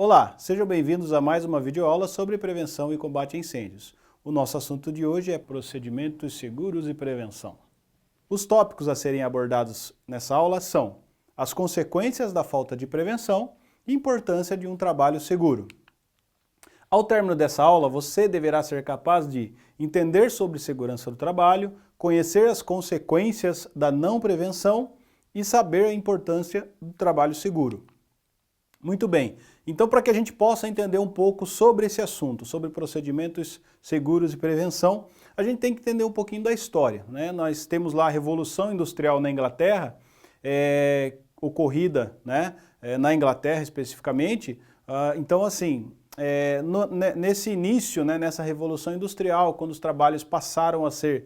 Olá, sejam bem-vindos a mais uma videoaula sobre prevenção e combate a incêndios. O nosso assunto de hoje é procedimentos seguros e prevenção. Os tópicos a serem abordados nessa aula são as consequências da falta de prevenção e importância de um trabalho seguro. Ao término dessa aula, você deverá ser capaz de entender sobre segurança do trabalho, conhecer as consequências da não prevenção e saber a importância do trabalho seguro. Muito bem, então para que a gente possa entender um pouco sobre esse assunto, sobre procedimentos seguros e prevenção, a gente tem que entender um pouquinho da história, né? Nós temos lá a Revolução Industrial na Inglaterra, ocorrida, né, na Inglaterra especificamente. Então assim, nesse início, né, nessa Revolução Industrial, quando os trabalhos passaram a ser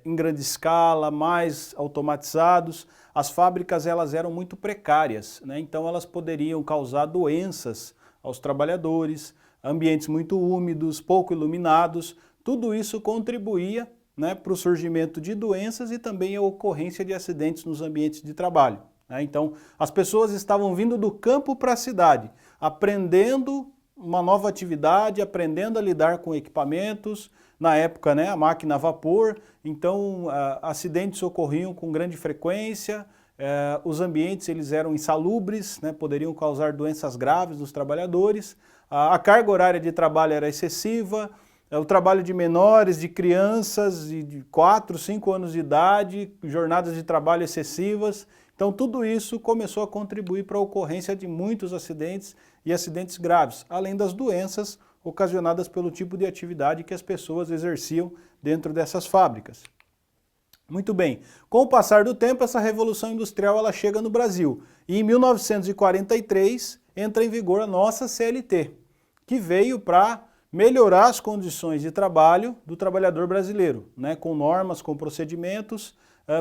em grande escala, mais automatizados, as fábricas elas eram muito precárias, né? Então elas poderiam causar doenças aos trabalhadores, ambientes muito úmidos, pouco iluminados, tudo isso contribuía, né, para o surgimento de doenças e também a ocorrência de acidentes nos ambientes de trabalho, né? Então as pessoas estavam vindo do campo para a cidade, aprendendo uma nova atividade, aprendendo a lidar com equipamentos, na época, né, a máquina a vapor, então acidentes ocorriam com grande frequência, os ambientes eles eram insalubres, né, poderiam causar doenças graves dos trabalhadores, a carga horária de trabalho era excessiva, o trabalho de menores, de crianças de 4, 5 anos de idade, jornadas de trabalho excessivas. Então tudo isso começou a contribuir para a ocorrência de muitos acidentes e acidentes graves, além das doenças ocasionadas pelo tipo de atividade que as pessoas exerciam dentro dessas fábricas. Muito bem, com o passar do tempo essa Revolução Industrial ela chega no Brasil e em 1943 entra em vigor a nossa CLT, que veio para melhorar as condições de trabalho do trabalhador brasileiro, né, com normas, com procedimentos,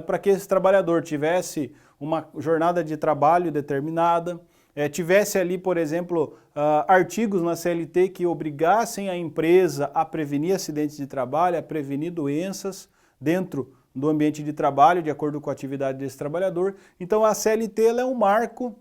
para que esse trabalhador tivesse uma jornada de trabalho determinada, tivesse ali, por exemplo, artigos na CLT que obrigassem a empresa a prevenir acidentes de trabalho, a prevenir doenças dentro do ambiente de trabalho, de acordo com a atividade desse trabalhador. Então a CLT ela é um marco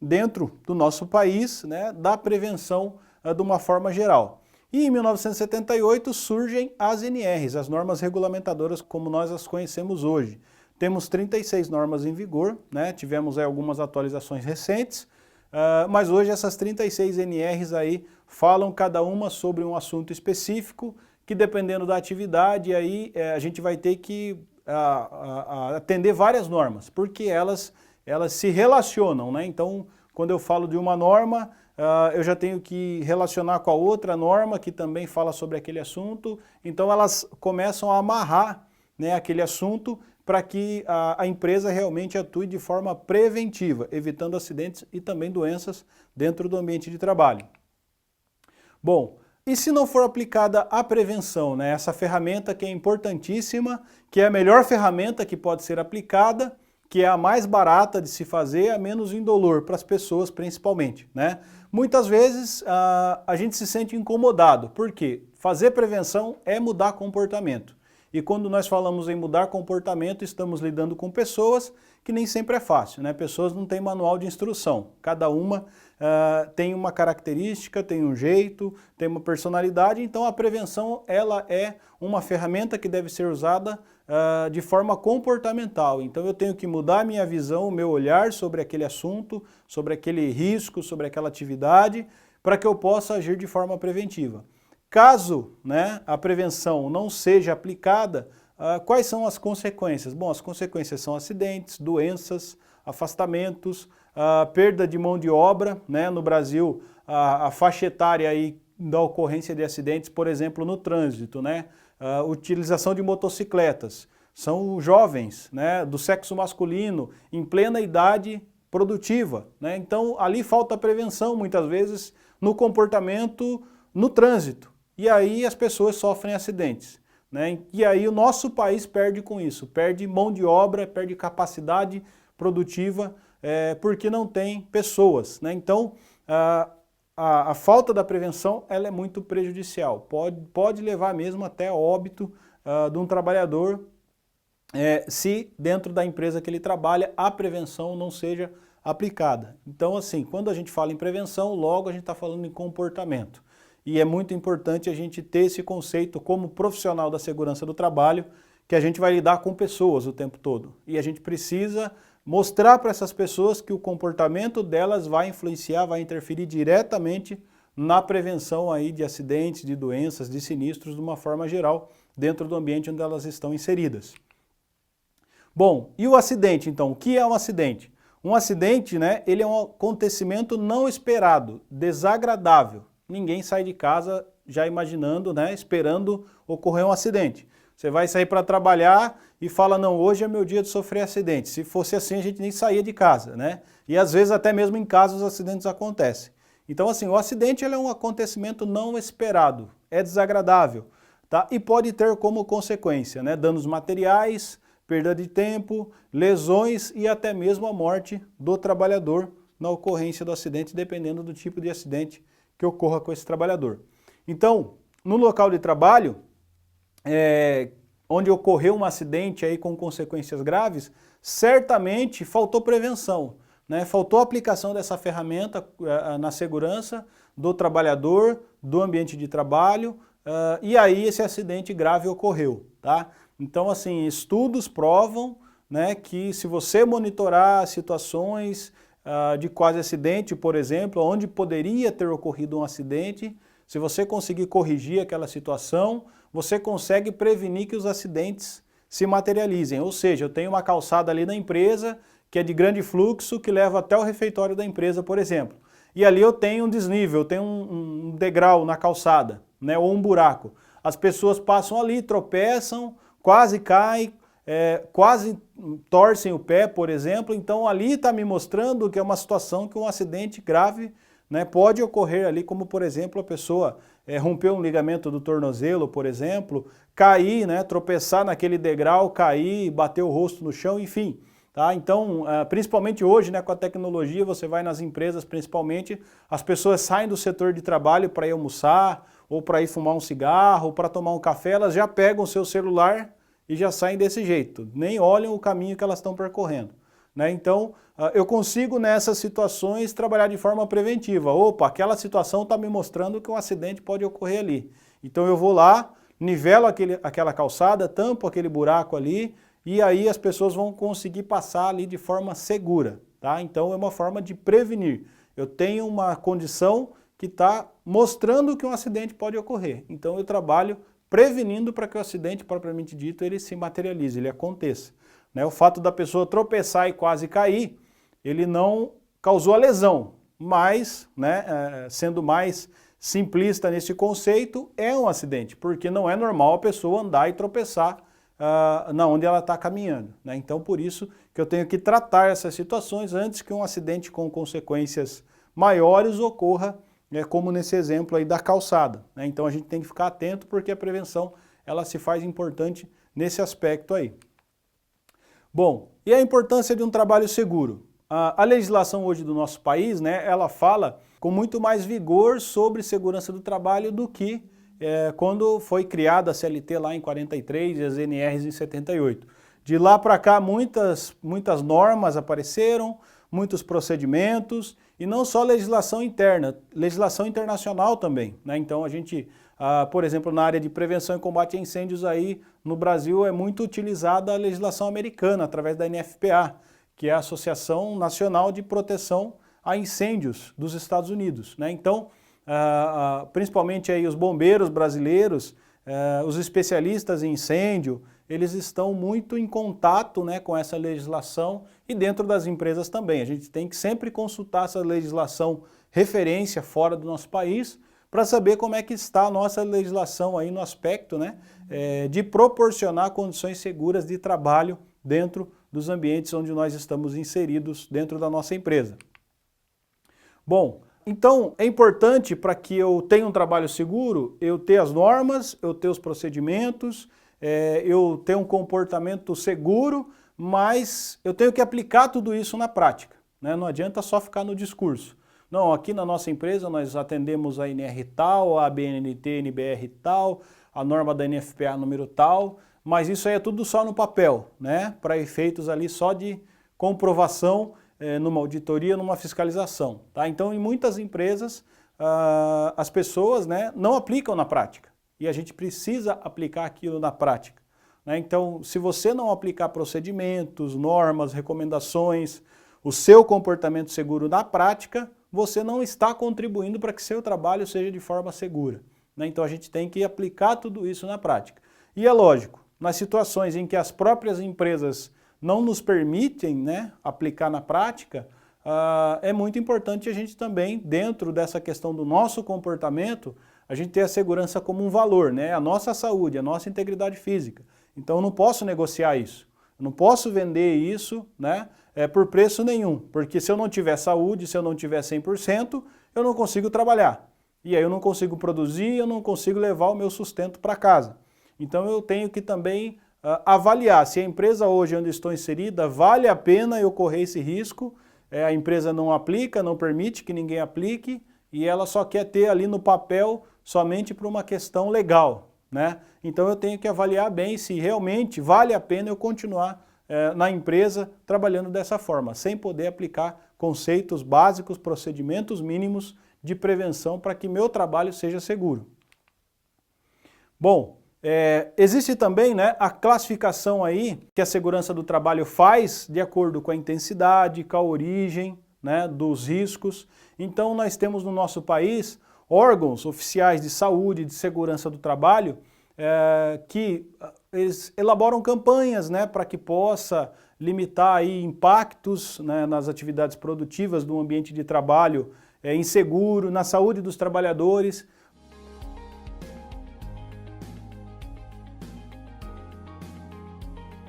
dentro do nosso país, né, da prevenção de uma forma geral. E em 1978 surgem as NRs, as normas regulamentadoras como nós as conhecemos hoje. Temos 36 normas em vigor, né? Tivemos algumas atualizações recentes, mas hoje essas 36 NRs aí falam cada uma sobre um assunto específico, que dependendo da atividade aí a gente vai ter que atender várias normas, porque elas se relacionam, né? Então quando eu falo de uma norma, eu já tenho que relacionar com a outra norma que também fala sobre aquele assunto, então elas começam a amarrar, né, aquele assunto para que a empresa realmente atue de forma preventiva, evitando acidentes e também doenças dentro do ambiente de trabalho. Bom, e se não for aplicada a prevenção, né, essa ferramenta que é importantíssima, que é a melhor ferramenta que pode ser aplicada, que é a mais barata de se fazer, a menos indolor para as pessoas principalmente, né? Muitas vezes a gente se sente incomodado, porque fazer prevenção é mudar comportamento. E quando nós falamos em mudar comportamento, estamos lidando com pessoas que nem sempre é fácil, né? Pessoas não têm manual de instrução, cada uma tem uma característica, tem um jeito, tem uma personalidade, então a prevenção ela é uma ferramenta que deve ser usada de forma comportamental. Então eu tenho que mudar a minha visão, o meu olhar sobre aquele assunto, sobre aquele risco, sobre aquela atividade, para que eu possa agir de forma preventiva. Caso, né, a prevenção não seja aplicada, quais são as consequências? Bom, as consequências são acidentes, doenças, afastamentos, perda de mão de obra, né? No Brasil, a faixa etária aí da ocorrência de acidentes, por exemplo, no trânsito, né? Utilização de motocicletas, são jovens, né, do sexo masculino, em plena idade produtiva, né? Então ali falta prevenção muitas vezes no comportamento no trânsito, e aí as pessoas sofrem acidentes, né? E aí o nosso país perde com isso, perde mão de obra, perde capacidade produtiva, porque não tem pessoas, né? Então a falta da prevenção ela é muito prejudicial, pode levar mesmo até óbito de um trabalhador se dentro da empresa que ele trabalha a prevenção não seja aplicada. Então, assim, quando a gente fala em prevenção, logo a gente está falando em comportamento. E é muito importante a gente ter esse conceito como profissional da segurança do trabalho, que a gente vai lidar com pessoas o tempo todo. E a gente precisa mostrar para essas pessoas que o comportamento delas vai influenciar, vai interferir diretamente na prevenção aí de acidentes, de doenças, de sinistros, de uma forma geral, dentro do ambiente onde elas estão inseridas. Bom, e o acidente então? O que é um acidente? Um acidente, né, ele é um acontecimento não esperado, desagradável. Ninguém sai de casa já imaginando, né, esperando ocorrer um acidente. Você vai sair para trabalhar e fala, não, hoje é meu dia de sofrer acidente. Se fosse assim, a gente nem saía de casa, né? E às vezes até mesmo em casa os acidentes acontecem. Então assim, o acidente ele é um acontecimento não esperado, é desagradável, tá? E pode ter como consequência, né, danos materiais, perda de tempo, lesões e até mesmo a morte do trabalhador na ocorrência do acidente, dependendo do tipo de acidente que ocorra com esse trabalhador. Então, no local de trabalho, onde ocorreu um acidente aí com consequências graves, certamente faltou prevenção, né? Faltou aplicação dessa ferramenta na segurança do trabalhador, do ambiente de trabalho, e aí esse acidente grave ocorreu, tá? Então, assim, estudos provam, né, que se você monitorar situações de quase acidente, por exemplo, onde poderia ter ocorrido um acidente, se você conseguir corrigir aquela situação, você consegue prevenir que os acidentes se materializem. Ou seja, eu tenho uma calçada ali na empresa que é de grande fluxo, que leva até o refeitório da empresa, por exemplo. E ali eu tenho um desnível, eu tenho um degrau na calçada, né, ou um buraco. As pessoas passam ali, tropeçam, quase caem, quase torcem o pé, por exemplo. Então ali está me mostrando que é uma situação que um acidente grave, né, pode ocorrer ali, como por exemplo a pessoa romper um ligamento do tornozelo, por exemplo, cair, né, tropeçar naquele degrau, cair, bater o rosto no chão, enfim. Tá? Então, principalmente hoje, né, com a tecnologia, você vai nas empresas principalmente, as pessoas saem do setor de trabalho para ir almoçar, ou para ir fumar um cigarro, ou para tomar um café, elas já pegam o seu celular e já saem desse jeito, nem olham o caminho que elas estão percorrendo. Né? Então, eu consigo nessas situações trabalhar de forma preventiva. Opa, aquela situação está me mostrando que um acidente pode ocorrer ali. Então eu vou lá, nivelo aquela calçada, tampo aquele buraco ali, e aí as pessoas vão conseguir passar ali de forma segura. Tá? Então é uma forma de prevenir. Eu tenho uma condição que está mostrando que um acidente pode ocorrer. Então eu trabalho prevenindo para que o acidente, propriamente dito, ele se materialize, ele aconteça. Né? O fato da pessoa tropeçar e quase cair, ele não causou a lesão, mas, né, sendo mais simplista nesse conceito, é um acidente, porque não é normal a pessoa andar e tropeçar na onde ela está caminhando. Né? Então, por isso que eu tenho que tratar essas situações antes que um acidente com consequências maiores ocorra, como nesse exemplo aí da calçada. Né? Então, a gente tem que ficar atento porque a prevenção ela se faz importante nesse aspecto aí. Bom, e a importância de um trabalho seguro? A legislação hoje do nosso país, né, ela fala com muito mais vigor sobre segurança do trabalho do que quando foi criada a CLT lá em 43 e as NRs em 78. De lá para cá muitas normas apareceram, muitos procedimentos e não só legislação interna, legislação internacional também. Né? Então a gente, por exemplo, na área de prevenção e combate a incêndios aí no Brasil é muito utilizada a legislação americana através da NFPA, que é a Associação Nacional de Proteção a Incêndios dos Estados Unidos. Né? Então, principalmente aí os bombeiros brasileiros, os especialistas em incêndio, eles estão muito em contato, né, com essa legislação e dentro das empresas também. A gente tem que sempre consultar essa legislação referência fora do nosso país para saber como é que está a nossa legislação aí no aspecto, né, de proporcionar condições seguras de trabalho dentro dos ambientes onde nós estamos inseridos dentro da nossa empresa. Bom, então é importante para que eu tenha um trabalho seguro, eu ter as normas, eu ter os procedimentos, eu ter um comportamento seguro, mas eu tenho que aplicar tudo isso na prática. Né? Não adianta só ficar no discurso. Não, aqui na nossa empresa nós atendemos a NR tal, a ABNT, NBR tal, a norma da NFPA número tal, mas isso aí é tudo só no papel, né? Para efeitos ali só de comprovação numa auditoria, numa fiscalização. Tá? Então, em muitas empresas, as pessoas, né, não aplicam na prática e a gente precisa aplicar aquilo na prática. Né? Então, se você não aplicar procedimentos, normas, recomendações, o seu comportamento seguro na prática, você não está contribuindo para que seu trabalho seja de forma segura. Né? Então, a gente tem que aplicar tudo isso na prática. E é lógico, nas situações em que as próprias empresas não nos permitem, né, aplicar na prática, é muito importante a gente também, dentro dessa questão do nosso comportamento, a gente ter a segurança como um valor, né, a nossa saúde, a nossa integridade física. Então eu não posso negociar isso, eu não posso vender isso, né, por preço nenhum, porque se eu não tiver saúde, se eu não tiver 100%, eu não consigo trabalhar. E aí eu não consigo produzir, eu não consigo levar o meu sustento para casa. Então eu tenho que também avaliar se a empresa hoje onde estou inserida vale a pena eu correr esse risco, a empresa não aplica, não permite que ninguém aplique e ela só quer ter ali no papel somente por uma questão legal, né? Então eu tenho que avaliar bem se realmente vale a pena eu continuar na empresa trabalhando dessa forma, sem poder aplicar conceitos básicos, procedimentos mínimos de prevenção para que meu trabalho seja seguro. Bom, existe também, né, a classificação aí que a segurança do trabalho faz de acordo com a intensidade, com a origem, né, dos riscos. Então nós temos no nosso país órgãos oficiais de saúde e de segurança do trabalho que eles elaboram campanhas, né, para que possa limitar aí impactos, né, nas atividades produtivas do ambiente de trabalho inseguro, na saúde dos trabalhadores.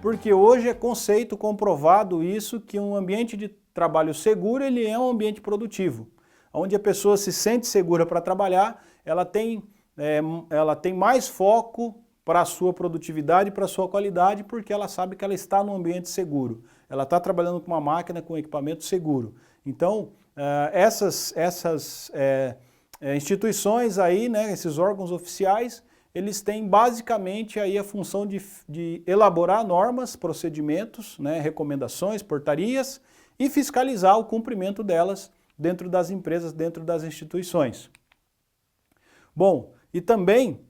Porque hoje é conceito comprovado isso, que um ambiente de trabalho seguro, ele é um ambiente produtivo. Onde a pessoa se sente segura para trabalhar, ela tem mais foco para a sua produtividade, para a sua qualidade, porque ela sabe que ela está num ambiente seguro. Ela está trabalhando com uma máquina, com um equipamento seguro. Então, essas instituições aí, né, esses órgãos oficiais, eles têm basicamente aí a função de elaborar normas, procedimentos, né, recomendações, portarias e fiscalizar o cumprimento delas dentro das empresas, dentro das instituições. Bom, e também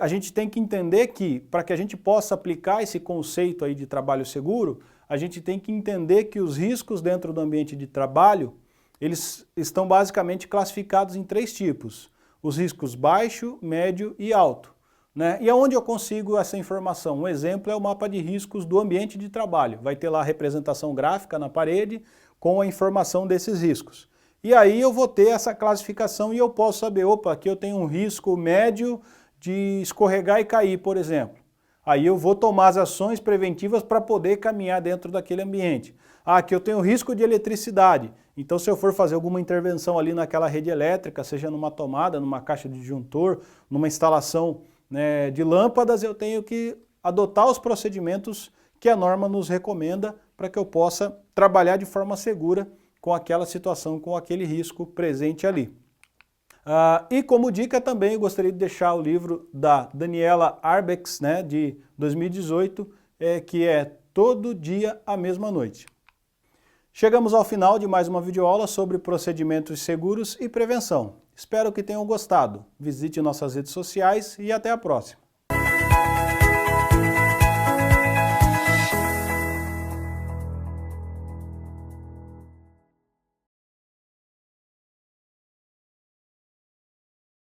a gente tem que entender que para que a gente possa aplicar esse conceito aí de trabalho seguro, a gente tem que entender que os riscos dentro do ambiente de trabalho, eles estão basicamente classificados em 3 tipos. Os riscos baixo, médio e alto. Né? E aonde eu consigo essa informação? Um exemplo é o mapa de riscos do ambiente de trabalho. Vai ter lá a representação gráfica na parede com a informação desses riscos. E aí eu vou ter essa classificação e eu posso saber, opa, aqui eu tenho um risco médio de escorregar e cair, por exemplo. Aí eu vou tomar as ações preventivas para poder caminhar dentro daquele ambiente. Ah, aqui eu tenho risco de eletricidade. Então se eu for fazer alguma intervenção ali naquela rede elétrica, seja numa tomada, numa caixa de disjuntor, numa instalação, né, de lâmpadas, eu tenho que adotar os procedimentos que a norma nos recomenda para que eu possa trabalhar de forma segura com aquela situação, com aquele risco presente ali. E como dica também eu gostaria de deixar o livro da Daniela Arbex, né, de 2018, que é Todo Dia a Mesma Noite. Chegamos ao final de mais uma videoaula sobre procedimentos seguros e prevenção. Espero que tenham gostado. Visite nossas redes sociais e até a próxima.